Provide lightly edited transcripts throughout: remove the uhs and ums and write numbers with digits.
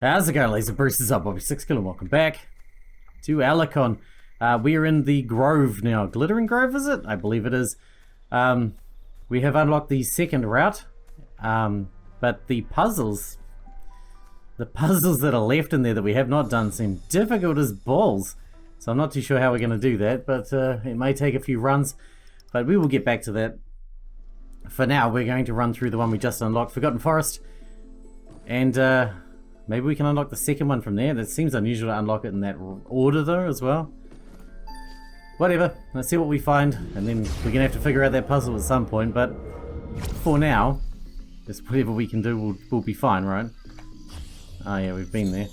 How's it going, Laser Bruce's up, Bobby Sixkilla. Welcome back to Alekon. We are in the Grove now. Glittering Grove, is it? I believe it is. We have unlocked the second route, but the puzzles that are left in there that we have not done seem difficult as balls. So I'm not too sure how we're going to do that, but it may take a few runs, but we will get back to that. For now, we're going to run through the one we just unlocked, Forgotten Forest, and maybe we can unlock the second one from there. That seems unusual to unlock it in that order though as well. Whatever, let's see what we find, and then we're gonna have to figure out that puzzle at some point, but for now, just whatever we can do will be fine, right? Oh yeah, we've been there.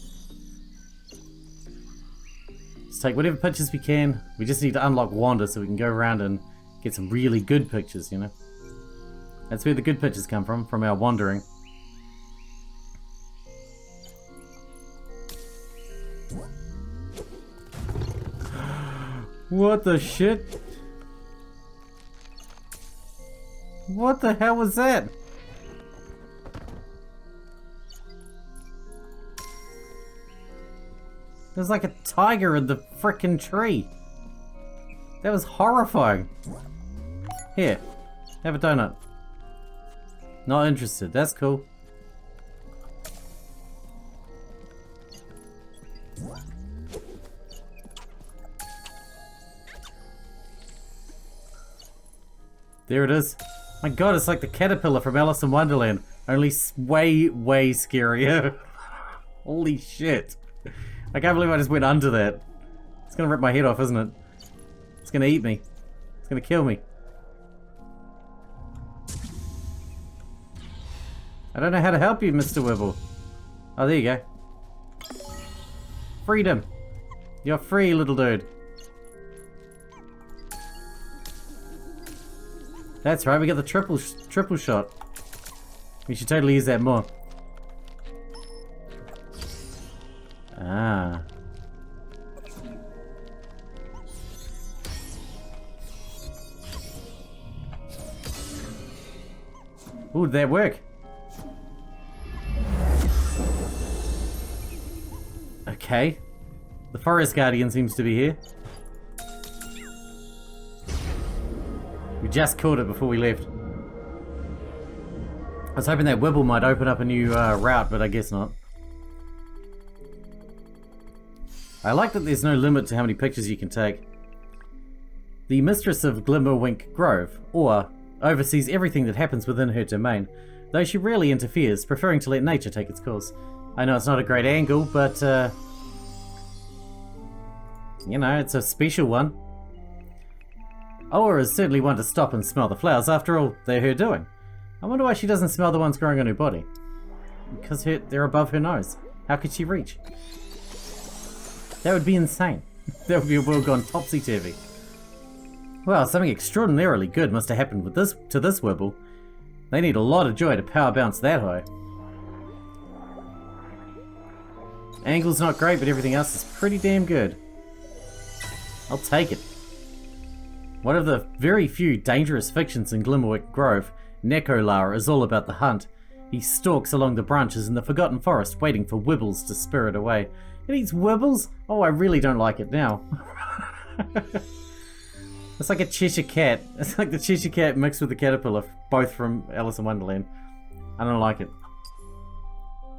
Let's take whatever pictures we can. We just need to unlock Wander so we can go around and get some really good pictures, you know? That's where the good pictures come from our wandering. What the shit? What the hell was that? There's like a tiger in the frickin' tree. That was horrifying. Here, have a donut. Not interested, that's cool. There it is. My god, it's like the caterpillar from Alice in Wonderland. Only way, way scarier. Holy shit. I can't believe I just went under that. It's gonna rip my head off, isn't it? It's gonna eat me. It's gonna kill me. I don't know how to help you, Mr. Wibble. Oh, there you go. Freedom. You're free, little dude. That's right, we got the triple shot. We should totally use that more. Ah. Ooh, did that work? Okay. The Forest Guardian seems to be here. We just caught it before we left. I was hoping that Wibble might open up a new route, but I guess not. I like that there's no limit to how many pictures you can take. The Mistress of Glimmerwink Grove, or oversees everything that happens within her domain, though she rarely interferes, preferring to let nature take its course. I know it's not a great angle, but you know, it's a special one. Oa is certainly one to stop and smell the flowers. After all, they're her doing. I wonder why she doesn't smell the ones growing on her body. Because they're above her nose. How could she reach? That would be insane. That would be a world gone topsy-turvy. Well, something extraordinarily good must have happened to this Wibble. They need a lot of joy to power bounce that high. Angle's not great, but everything else is pretty damn good. I'll take it. One of the very few dangerous fictions in Glimmerwick Grove, Nekolar is all about the hunt. He stalks along the branches in the Forgotten Forest, waiting for Wibbles to spirit away. It eats Wibbles? Oh, I really don't like it now. It's like a Cheshire Cat. It's like the Cheshire Cat mixed with the caterpillar, both from Alice in Wonderland. I don't like it.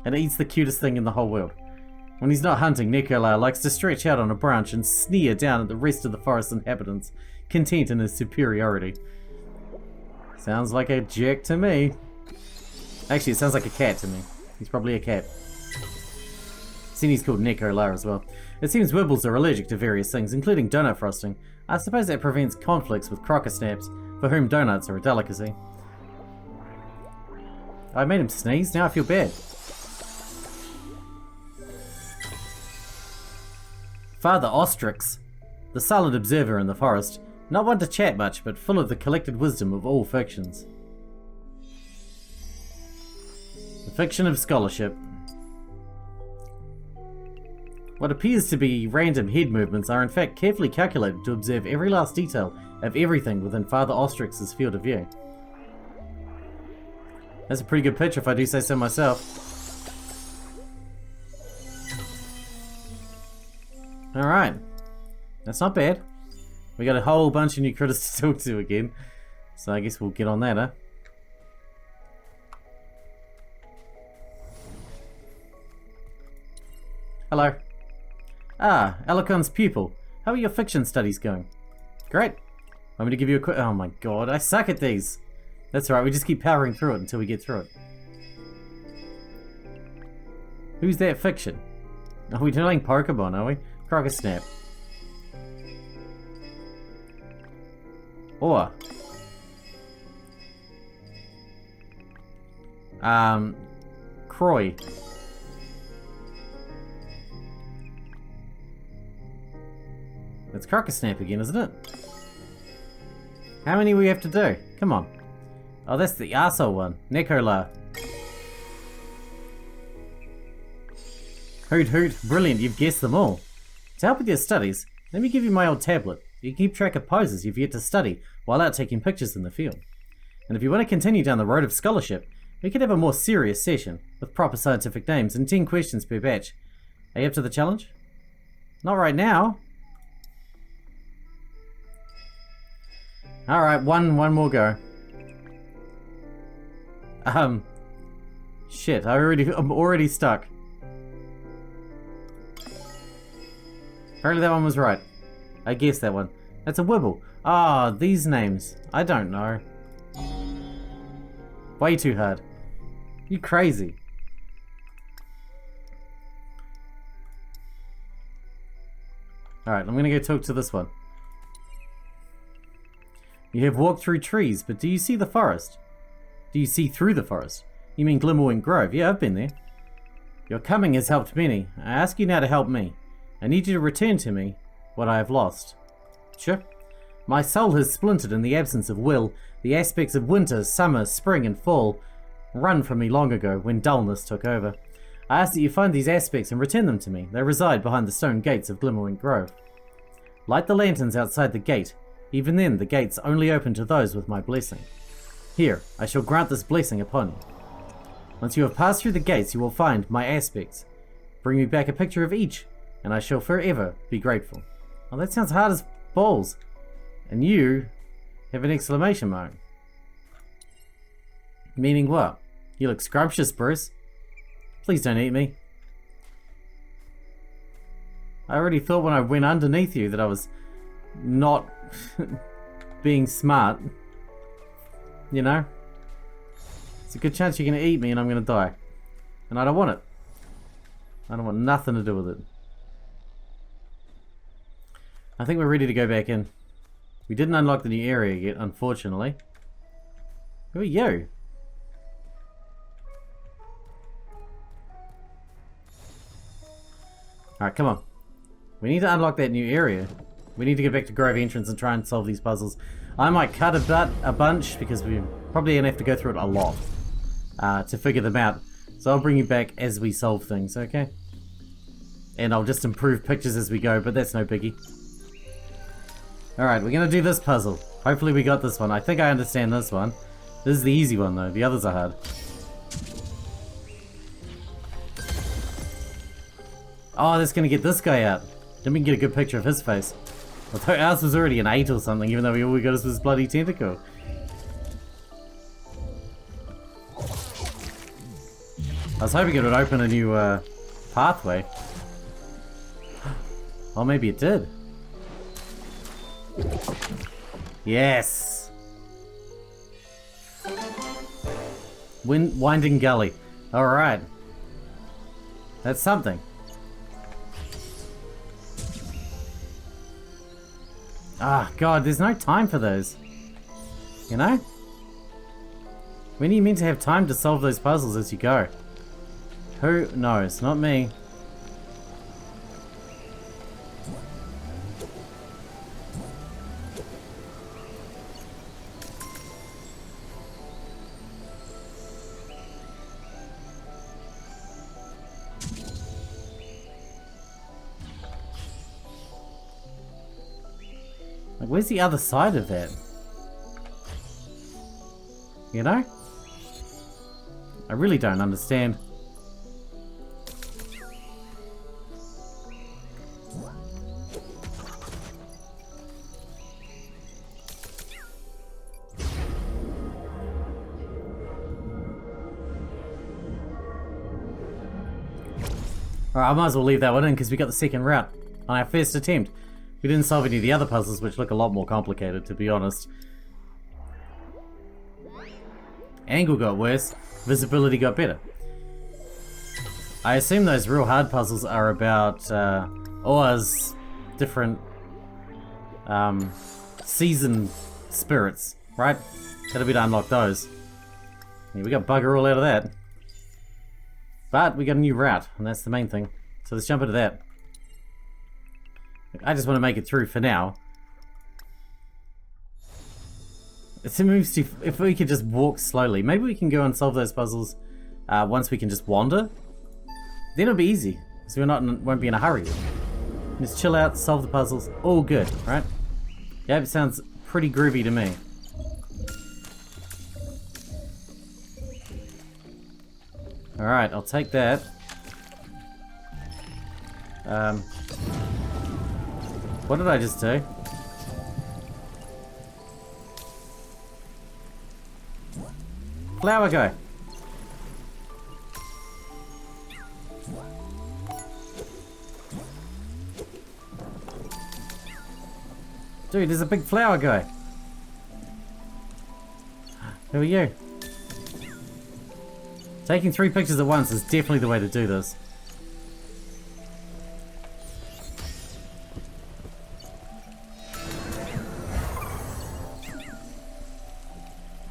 And it eats the cutest thing in the whole world. When he's not hunting, Nekolar likes to stretch out on a branch and sneer down at the rest of the forest inhabitants, content in his superiority. Sounds like a jerk to me. Actually, it sounds like a cat to me. He's probably a cat. Seen he's called Nekolar as well. It seems Wibbles are allergic to various things, including donut frosting. I suppose that prevents conflicts with crocker snaps, for whom donuts are a delicacy. I made him sneeze, now I feel bad. Father Ostrix, the silent observer in the forest, not one to chat much, but full of the collected wisdom of all fictions. The fiction of scholarship. What appears to be random head movements are in fact carefully calculated to observe every last detail of everything within Father Ostrix's field of view. That's a pretty good picture if I do say so myself. Alright. That's not bad. We got a whole bunch of new critters to talk to again. So I guess we'll get on that, huh? Hello. Ah, Alekon's pupil. How are your fiction studies going? Great. Want me to give you a quick... Oh my god, I suck at these. That's right, we just keep powering through it until we get through it. Who's that fiction? Are we doing Pokemon, are we? Crocosnap. Or... Croy. It's Crocosnap again, isn't it? How many we have to do? Come on. Oh, that's the arsehole one. Nekola. Hoot hoot. Brilliant, you've guessed them all. To help with your studies, let me give you my old tablet. You can keep track of poses you've yet to study while out taking pictures in the field. And if you want to continue down the road of scholarship, we could have a more serious session with proper scientific names and 10 questions per batch. Are you up to the challenge? Not right now. Alright, one more go. Shit, I'm already stuck. Apparently that one was right. I guessed that one. That's a Wibble. Ah, these names. I don't know. Way too hard. You crazy. Alright, I'm gonna go talk to this one. You have walked through trees, but do you see the forest? Do you see through the forest? You mean Glimmerwing Grove? Yeah, I've been there. Your coming has helped many. I ask you now to help me. I need you to return to me what I have lost. Sure. My soul has splintered in the absence of will. The aspects of winter, summer, spring, and fall run from me long ago when dullness took over. I ask that you find these aspects and return them to me. They reside behind the stone gates of Glimmerwing Grove. Light the lanterns outside the gate. Even then, the gates only open to those with my blessing. Here, I shall grant this blessing upon you. Once you have passed through the gates, you will find my aspects. Bring me back a picture of each, and I shall forever be grateful. Oh, that sounds hard as balls. And you have an exclamation mark. Meaning what? You look scrumptious, Bruce. Please don't eat me. I already thought when I went underneath you that I was not being smart. You know? It's a good chance you're going to eat me and I'm going to die. And I don't want it. I don't want nothing to do with it. I think we're ready to go back in. We didn't unlock the new area yet, unfortunately. Who are you? Alright, come on. We need to unlock that new area. We need to get back to Grove Entrance and try and solve these puzzles. I might cut a bunch because we're probably going to have to go through it a lot to figure them out. So I'll bring you back as we solve things, okay? And I'll just improve pictures as we go, but that's no biggie. Alright, we're going to do this puzzle. Hopefully we got this one. I think I understand this one. This is the easy one though. The others are hard. Oh, that's going to get this guy out. Then we can get a good picture of his face. Although ours was already an 8 or something, even though all we got is this bloody tentacle. I was hoping it would open a new pathway. Oh, maybe it did. Yes! Winding Gully. Alright. That's something. Ah, God, there's no time for those. You know? When are you meant to have time to solve those puzzles as you go? Who knows? Not me. Like, where's the other side of that? You know? I really don't understand. Alright, I might as well leave that one in because we got the second route on our first attempt. We didn't solve any of the other puzzles, which look a lot more complicated, to be honest. Angle got worse, visibility got better. I assume those real hard puzzles are about Oa's different season spirits, right? Gotta be to unlock those. Yeah, we got bugger all out of that. But we got a new route, and that's the main thing. So let's jump into that. I just want to make it through for now. It seems if we could just walk slowly. Maybe we can go and solve those puzzles once we can just wander. Then it'll be easy, so won't be in a hurry. Just chill out, solve the puzzles, all good, right? Yeah, it sounds pretty groovy to me. Alright, I'll take that. What did I just do? Flower guy. Dude, there's a big flower guy. Who are you? Taking 3 pictures at once is definitely the way to do this.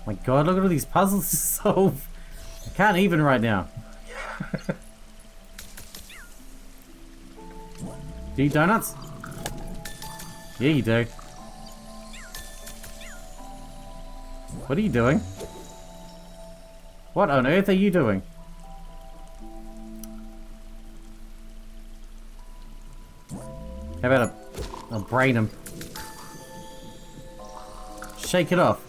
My god, look at all these puzzles to solve. I can't even right now. Do you eat donuts? Yeah, you do. What are you doing? What on earth are you doing? How about I'll brain him. Shake it off.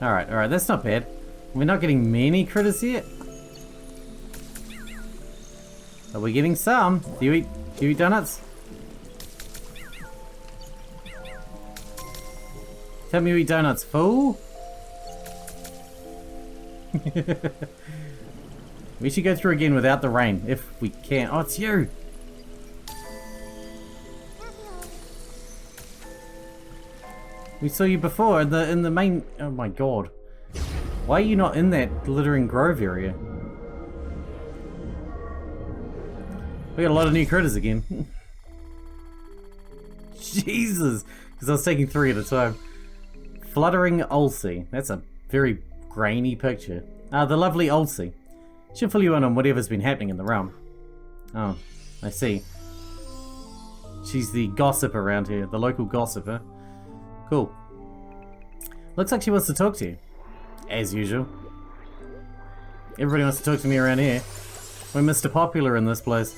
Alright, that's not bad. We're not getting many critters yet. Are we getting some? Do you eat donuts? Tell me you eat donuts, fool. We should go through again without the rain, if we can. Oh, it's you! We saw you before in the main... Oh my god. Why are you not in that glittering grove area? We got a lot of new critters again. Jesus! Because I was taking 3 at a time. Fluttering Ulcie. That's a very grainy picture. The lovely Ulcie. She'll fill you in on whatever's been happening in the realm. Oh, I see. She's the gossip around here, the local gossiper. Cool. Looks like she wants to talk to you. As usual. Everybody wants to talk to me around here. We're Mr. Popular in this place.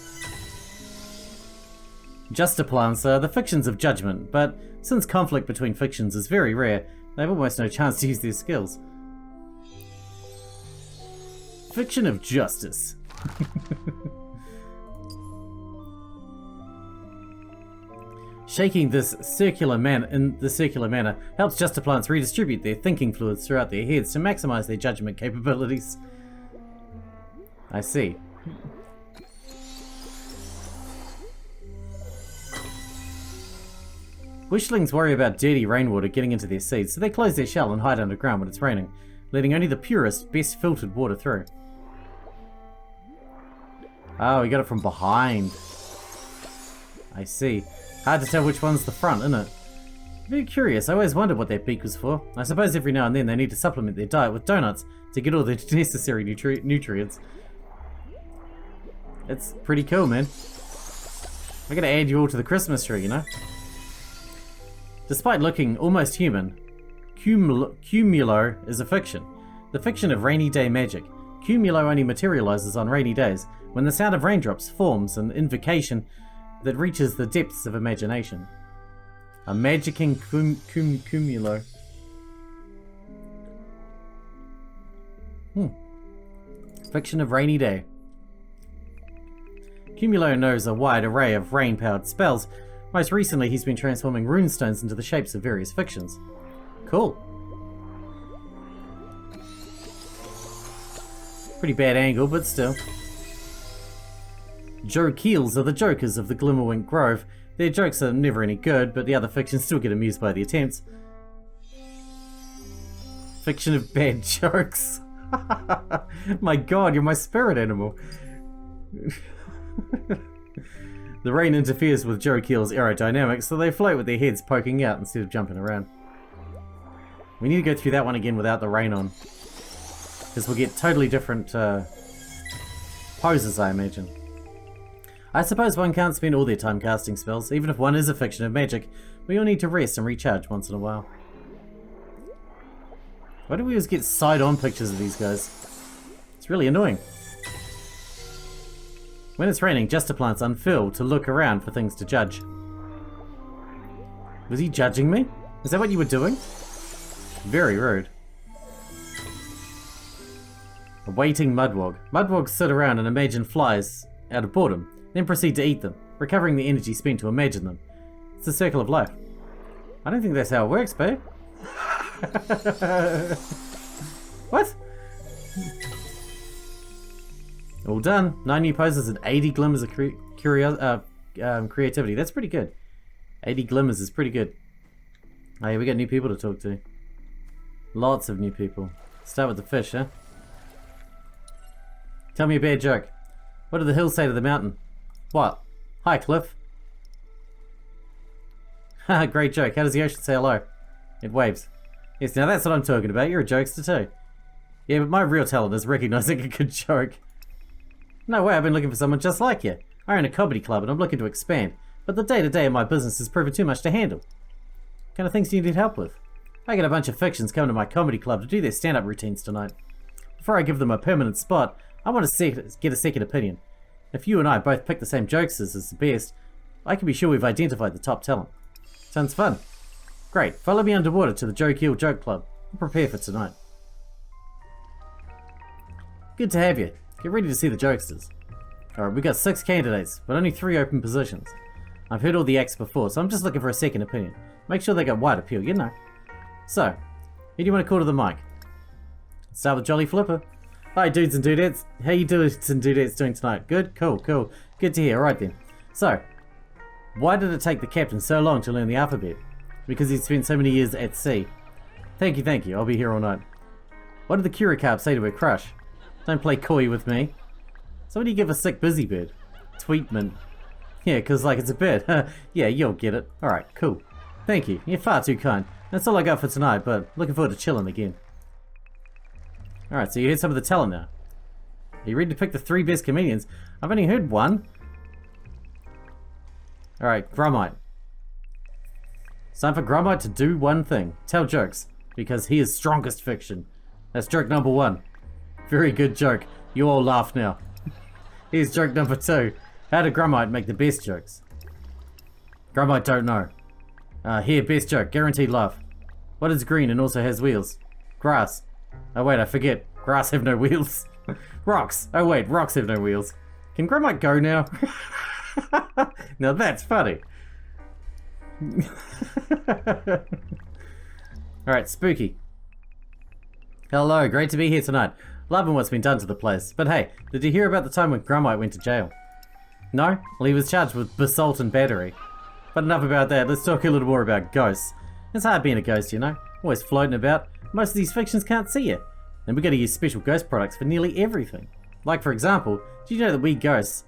Justaplants are the fictions of judgment, but since conflict between fictions is very rare, they have almost no chance to use their skills. Fiction of justice. Shaking this circular manner helps Justaplants redistribute their thinking fluids throughout their heads to maximize their judgment capabilities. I see. Wishlings worry about dirty rainwater getting into their seeds, so they close their shell and hide underground when it's raining, letting only the purest, best filtered water through. Oh, we got it from behind. I see. Hard to tell which one's the front, isn't it? Very curious. I always wondered what their beak was for. I suppose every now and then they need to supplement their diet with donuts to get all the necessary nutrients. It's pretty cool, man. I gotta add you all to the Christmas tree, you know? Despite looking almost human, Cumulo is a fiction. The fiction of rainy day magic. Cumulo only materializes on rainy days, when the sound of raindrops forms an invocation that reaches the depths of imagination. A magicking cumulo. Fiction of rainy day. Cumulo knows a wide array of rain-powered spells. Most recently, he's been transforming runestones into the shapes of various fictions. Cool. Pretty bad angle, but still. Joe Keels are the jokers of the Glimmerwink Grove. Their jokes are never any good, but the other fictions still get amused by the attempts. Fiction of bad jokes. My god, you're my spirit animal. The rain interferes with Joe Keel's aerodynamics, so they float with their heads poking out instead of jumping around. We need to go through that one again without the rain on. Because we'll get totally different poses, I imagine. I suppose one can't spend all their time casting spells, even if one is a fiction of magic. We all need to rest and recharge once in a while. Why do we always get side-on pictures of these guys? It's really annoying. When it's raining, Justaplant's unfurled to look around for things to judge. Was he judging me? Is that what you were doing? Very rude. A waiting mudwog. Mudwogs sit around and imagine flies out of boredom, then proceed to eat them, recovering the energy spent to imagine them. It's the circle of life. I don't think that's how it works, babe. What? All done. 9 new poses and 80 glimmers of creativity. That's pretty good. 80 glimmers is pretty good. Oh yeah, we got new people to talk to. Lots of new people. Start with the fish, huh? Tell me a bad joke. What did the hills say to the mountain? What? Hi, Cliff. Haha, great joke. How does the ocean say hello? It waves. Yes, now that's what I'm talking about. You're a jokester too. Yeah, but my real talent is recognizing a good joke. No way, I've been looking for someone just like you. I own a comedy club and I'm looking to expand, but the day-to-day of my business has proven too much to handle. What kind of things do you need help with? I get a bunch of fictions coming to my comedy club to do their stand-up routines tonight. Before I give them a permanent spot, I want to get a second opinion. If you and I both pick the same jokes as the best, I can be sure we've identified the top talent. Sounds fun. Great, follow me underwater to the Joe Keel Joke Club. I'll prepare for tonight. Good to have you. Get ready to see the jokesters. Alright, we got 6 candidates, but only 3 open positions. I've heard all the acts before, so I'm just looking for a second opinion. Make sure they got wide appeal, you know. So, who do you want to call to the mic? Start with Jolly Flipper. Hi dudes and dudettes. How you dudes and dudettes doing tonight? Good? Cool, cool. Good to hear. Alright then. So, why did it take the captain so long to learn the alphabet? Because he'd spent so many years at sea. Thank you. I'll be here all night. What did the Curator say to her crush? Don't play coy with me. So what do you give a sick busy bird? Tweetment. Yeah, cause like it's a bird. Yeah, you'll get it. Alright, cool. Thank you. You're far too kind. That's all I got for tonight, but looking forward to chilling again. Alright, so you heard some of the talent now. Are you ready to pick the 3 best comedians? I've only heard one. Alright, Grummite. It's time for Grummite to do one thing. Tell jokes. Because he is strongest fiction. That's joke number 1. Very good joke. You all laugh now. Here's joke number 2. How did Grummite make the best jokes? Grummite don't know. Here, best joke. Guaranteed laugh. What is green and also has wheels? Grass. Oh wait, I forget. Grass have no wheels. Rocks. Oh wait, rocks have no wheels. Can Grummite go now? Now that's funny. Alright, Spooky. Hello, great to be here tonight. Loving what's been done to the place. But hey, did you hear about the time when Grummite went to jail? No? Well, he was charged with assault and battery. But enough about that, let's talk a little more about ghosts. It's hard being a ghost, you know? Always floating about. Most of these fictions can't see you. And we gotta use special ghost products for nearly everything. Like for example, do you know that we ghosts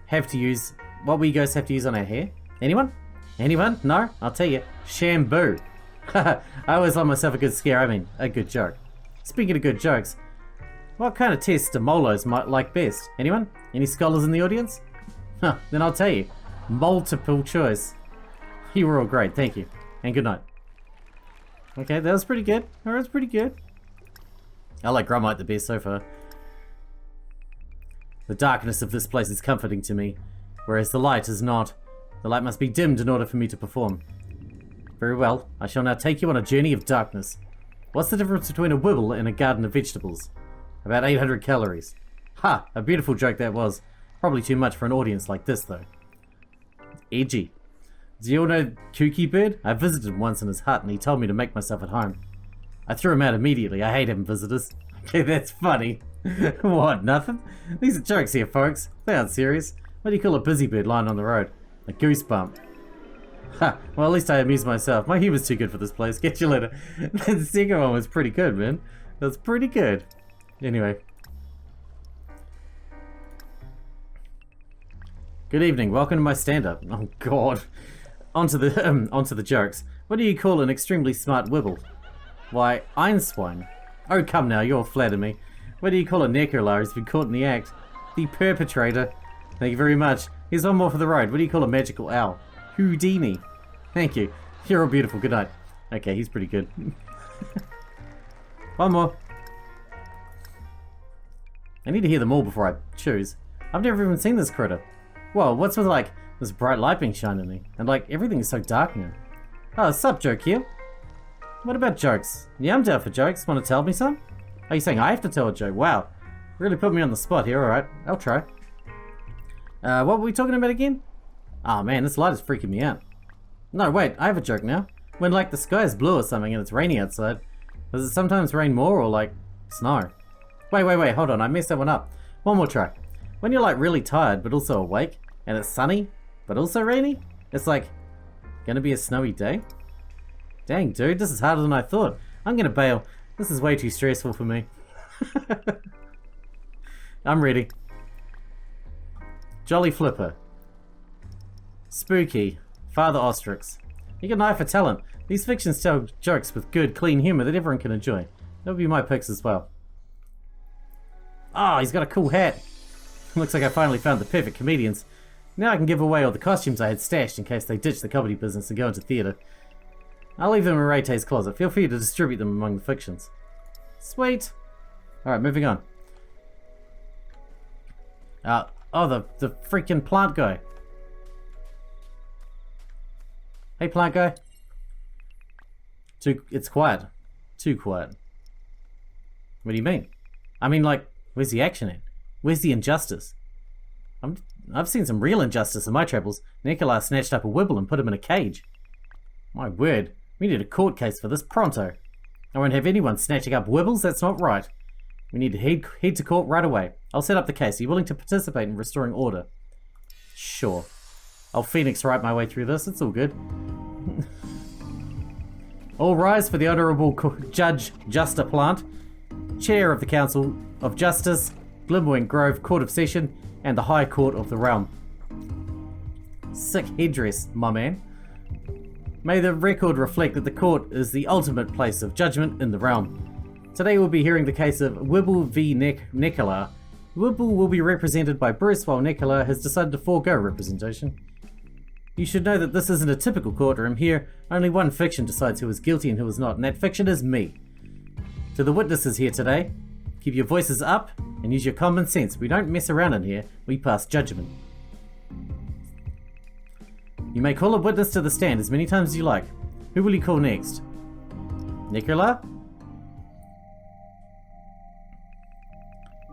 have to use... what we ghosts have to use on our hair? Anyone? Anyone? No? I'll tell you. Shampoo. I always love myself a good scare, I mean, a good joke. Speaking of good jokes, what kind of tests do molos might like best? Anyone? Any scholars in the audience? Huh, then I'll tell you. Multiple choice. You were all great, thank you. And good night. Okay, that was pretty good. That was pretty good. I like Grummite the best so far. The darkness of this place is comforting to me, whereas the light is not. The light must be dimmed in order for me to perform. Very well, I shall now take you on a journey of darkness. What's the difference between a wibble and a garden of vegetables? About 800 calories. Ha! A beautiful joke that was. Probably too much for an audience like this, though. Edgy. Do you all know Kooky Bird? I visited him once in his hut and he told me to make myself at home. I threw him out immediately. I hate having visitors. Okay, that's funny. What, nothing? These are jokes here, folks. They aren't serious. What do you call a busy bird lying on the road? A goosebump. Ha, well at least I amused myself. My humor's too good for this place. Get you later. The second one was pretty good, man. That was pretty good. Anyway. Good evening, welcome to my stand-up. Oh god. Onto the jokes. What do you call an extremely smart wibble? Why, Einswine. Oh come now, you're flattering me. What do you call a necrolar who's been caught in the act? The perpetrator. Thank you very much. Here's one more for the road. What do you call a magical owl? Houdini. Thank you. You're all beautiful. Good night. Okay, he's pretty good. One more. I need to hear them all before I choose. I've never even seen this critter. Whoa, what's with like this bright light being shined at me? And like everything is so dark now. Oh, sup, joke here? What about jokes? Yeah, I'm down for jokes. Want to tell me some? Are you saying I have to tell a joke? Wow. Really put me on the spot here. Alright, I'll try. What were we talking about again? Oh man, this light is freaking me out. No, wait, I have a joke now. When like the sky is blue or something and it's rainy outside, does it sometimes rain more or like snow? Wait, hold on, I messed that one up. One more try. When you're like really tired but also awake, and it's sunny but also rainy, it's like gonna be a snowy day? Dang dude, this is harder than I thought. I'm gonna bail. This is way too stressful for me. I'm ready. Jolly Flipper. Spooky. Father Ostrix. You got an eye for talent. These fictions tell jokes with good, clean humor that everyone can enjoy. That would be my picks as well. Oh, he's got a cool hat. Looks like I finally found the perfect comedians. Now I can give away all the costumes I had stashed in case they ditch the comedy business and go into theatre. I'll leave them in Raytay's closet. Feel free to distribute them among the fictions. Sweet. Alright, moving on. Oh, the freaking plant guy. Hey, plant guy. It's quiet. Too quiet. What do you mean? I mean, like, where's the action at? Where's the injustice? I've seen some real injustice in my travels. Nikolai snatched up a wibble and put him in a cage. My word, we need a court case for this pronto. I won't have anyone snatching up wibbles, that's not right. We need to head to court right away. I'll set up the case. Are you willing to participate in restoring order? Sure. I'll Phoenix right my way through this, it's all good. All rise for the Honourable Judge Justaplant, Chair of the Council of Justice, Glimmerwing Grove Court of Session, and the High Court of the Realm. Sick headdress, my man. May the record reflect that the court is the ultimate place of judgment in the realm. Today we'll be hearing the case of Wibble v. Nicola. Wibble will be represented by Bruce while Nicola has decided to forego representation. You should know that this isn't a typical courtroom. Here, only one fiction decides who is guilty and who is not, and that fiction is me. To the witnesses here today, keep your voices up and use your common sense. We don't mess around in here, we pass judgment. You may call a witness to the stand as many times as you like. Who will you call next? Nicola?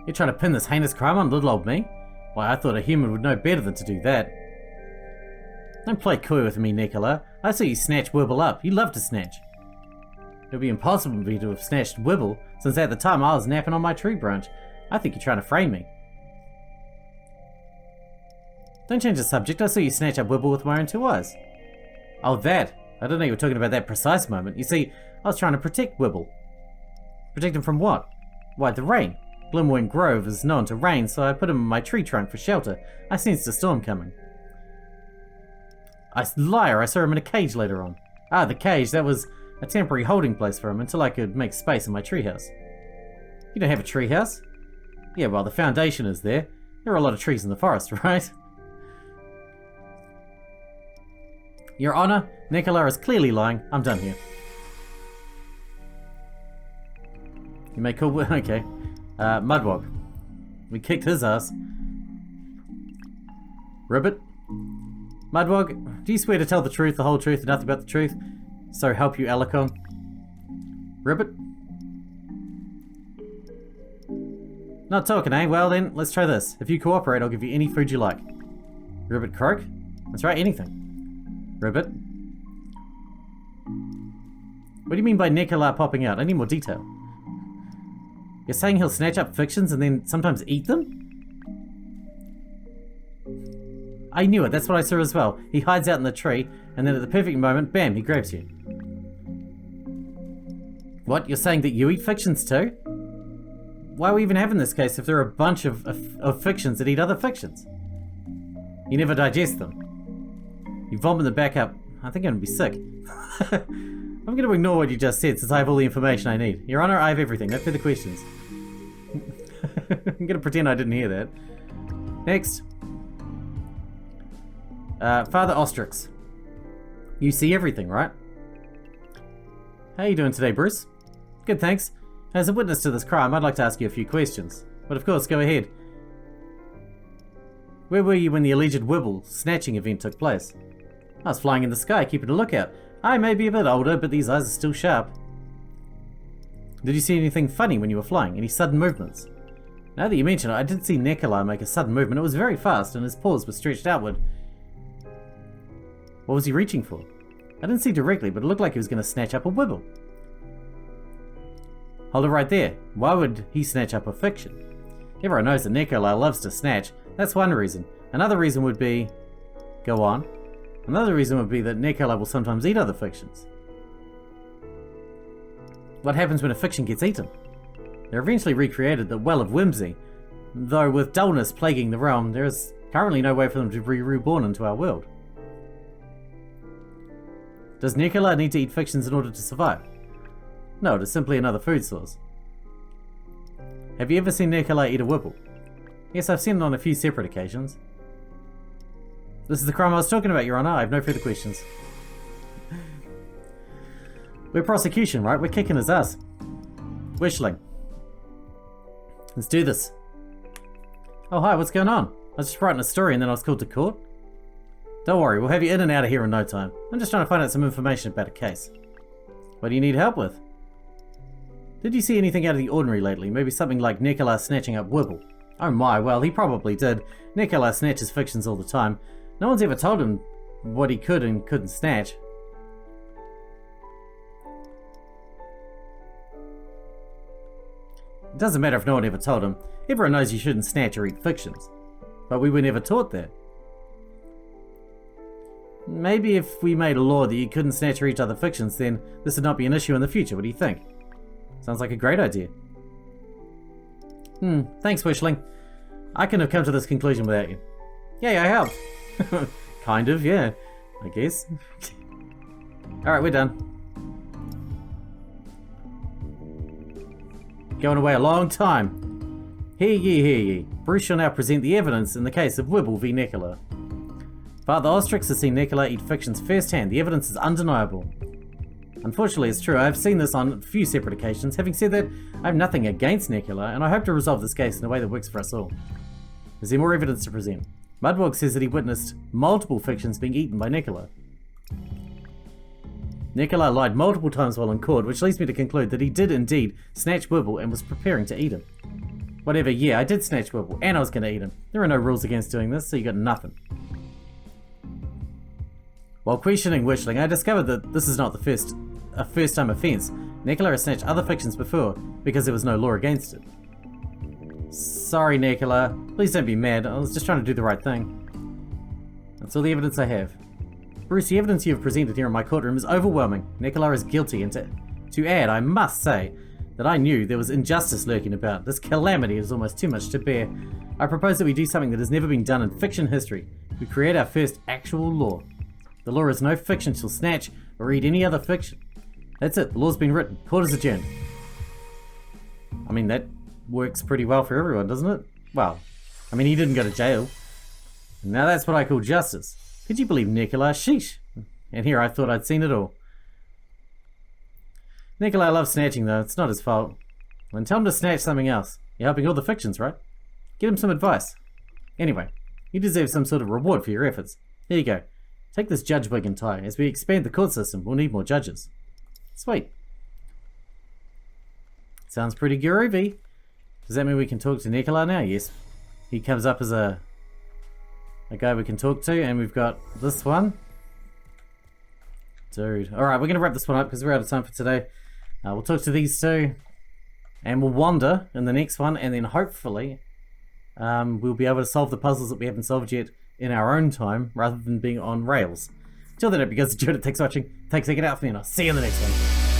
You're trying to pin this heinous crime on little old me? Why, I thought a human would know better than to do that. Don't play coy with me, Nicola. I saw you snatch Wibble up. You love to snatch. It would be impossible for me to have snatched Wibble, since at the time I was napping on my tree branch. I think you're trying to frame me. Don't change the subject. I saw you snatch up Wibble with my own two eyes. Oh, that. I didn't know you were talking about that precise moment. You see, I was trying to protect Wibble. Protect him from what? Why, the rain. Glimmerwing Grove is known to rain, so I put him in my tree trunk for shelter. I sensed a storm coming. Liar, I saw him in a cage later on. Ah, the cage, that was a temporary holding place for him until I could make space in my treehouse. You don't have a treehouse? Yeah, well, the foundation is there. There are a lot of trees in the forest, right? Your Honor, Nicola is clearly lying. I'm done here. You may call... Okay. Mudwog. We kicked his ass. Ribbit? Mudwog, do you swear to tell the truth, the whole truth, and nothing but the truth? So help you, Alekon. Ribbit? Not talking, eh? Well then, let's try this. If you cooperate, I'll give you any food you like. Ribbit croak? That's right, anything. Ribbit? What do you mean by Nicola popping out? I need more detail. You're saying he'll snatch up fictions and then sometimes eat them? I knew it, that's what I saw as well. He hides out in the tree, and then at the perfect moment, bam, he grabs you. What, you're saying that you eat fictions too? Why are we even having this case if there are a bunch of fictions that eat other fictions? You never digest them. You vomit them back up. I think I'm gonna be sick. I'm gonna ignore what you just said since I have all the information I need. Your Honor, I have everything. No further questions. I'm gonna pretend I didn't hear that. Next. Father Ostrix. You see everything, right? How you doing today, Bruce? Good, thanks. As a witness to this crime, I'd like to ask you a few questions. But of course, go ahead. Where were you when the alleged Wibble snatching event took place? I was flying in the sky, keeping a lookout. I may be a bit older, but these eyes are still sharp. Did you see anything funny when you were flying? Any sudden movements? Now that you mention it, I did see Nikolai make a sudden movement. It was very fast, and his paws were stretched outward. What was he reaching for? I didn't see directly, but it looked like he was going to snatch up a Wibble. Hold it right there. Why would he snatch up a fiction? Everyone knows that Nikolai loves to snatch. That's one reason. Another reason would be... Go on. Another reason would be that Nikolai will sometimes eat other fictions. What happens when a fiction gets eaten? They're eventually recreated, the Well of Whimsy. Though with dullness plaguing the realm, there is currently no way for them to be reborn into our world. Does Nikolai need to eat fictions in order to survive? No, it is simply another food source. Have you ever seen Nikolai eat a Wibble? Yes, I've seen it on a few separate occasions. This is the crime I was talking about, Your Honor. I have no further questions. We're prosecution, right? We're kicking his ass. Wishling. Let's do this. Oh, hi, what's going on? I was just writing a story and then I was called to court. Don't worry, we'll have you in and out of here in no time. I'm just trying to find out some information about a case. What do you need help with? Did you see anything out of the ordinary lately? Maybe something like Nikolai snatching up Wibble? Oh my, well, he probably did. Nikolai snatches fictions all the time. No one's ever told him what he could and couldn't snatch. It doesn't matter if no one ever told him. Everyone knows you shouldn't snatch or eat fictions. But we were never taught that. Maybe if we made a law that you couldn't snatch or eat other fictions, then this would not be an issue in the future. What do you think? Sounds like a great idea. Thanks, Wishling. I couldn't have come to this conclusion without you. Yeah, I helped. Kind of, yeah. I guess. Alright, we're done. Going away a long time. Hear ye, hear ye. Bruce shall now present the evidence in the case of Wibble v. Nikolai. Father Ostrix has seen Nikolai eat fictions firsthand. The evidence is undeniable. Unfortunately, it's true. I've seen this on a few separate occasions. Having said that, I have nothing against Nikolai, and I hope to resolve this case in a way that works for us all. Is there more evidence to present? Mudwog says that he witnessed multiple fictions being eaten by Nikolai. Nikolai lied multiple times while in court, which leads me to conclude that he did indeed snatch Wibble and was preparing to eat him. Whatever, yeah, I did snatch Wibble, and I was going to eat him. There are no rules against doing this, so you got nothing. While questioning Wishling, I discovered that this is not a first-time offence. Nikolai has snatched other fictions before, because there was no law against it. Sorry, Nikolai. Please don't be mad. I was just trying to do the right thing. That's all the evidence I have. Bruce, the evidence you have presented here in my courtroom is overwhelming. Nikolai is guilty, and to add, I must say that I knew there was injustice lurking about. This calamity is almost too much to bear. I propose that we do something that has never been done in fiction history. We create our first actual law. The law is no fiction shall snatch or eat any other fiction. That's it. The law's been written. Court is adjourned. I mean, that works pretty well for everyone, doesn't it? Well, I mean, he didn't go to jail. Now that's what I call justice. Could you believe Nikolai? Sheesh. And here I thought I'd seen it all. Nikolai loves snatching, though. It's not his fault. Well, tell him to snatch something else. You're helping all the fictions, right? Give him some advice. Anyway, you deserve some sort of reward for your efforts. Here you go. Take this judge wig and tie. As we expand the court system, we'll need more judges. Sweet. Sounds pretty groovy. Does that mean we can talk to Nikolai now? Yes. He comes up as a guy we can talk to, and we've got this one. Dude. Alright, we're going to wrap this one up because we're out of time for today. We'll talk to these two. And we'll wander in the next one, and then hopefully we'll be able to solve the puzzles that we haven't solved yet in our own time, rather than being on rails. Till then, because the Curator, thanks for watching. Thanks for taking it out for me, and I'll see you in the next one.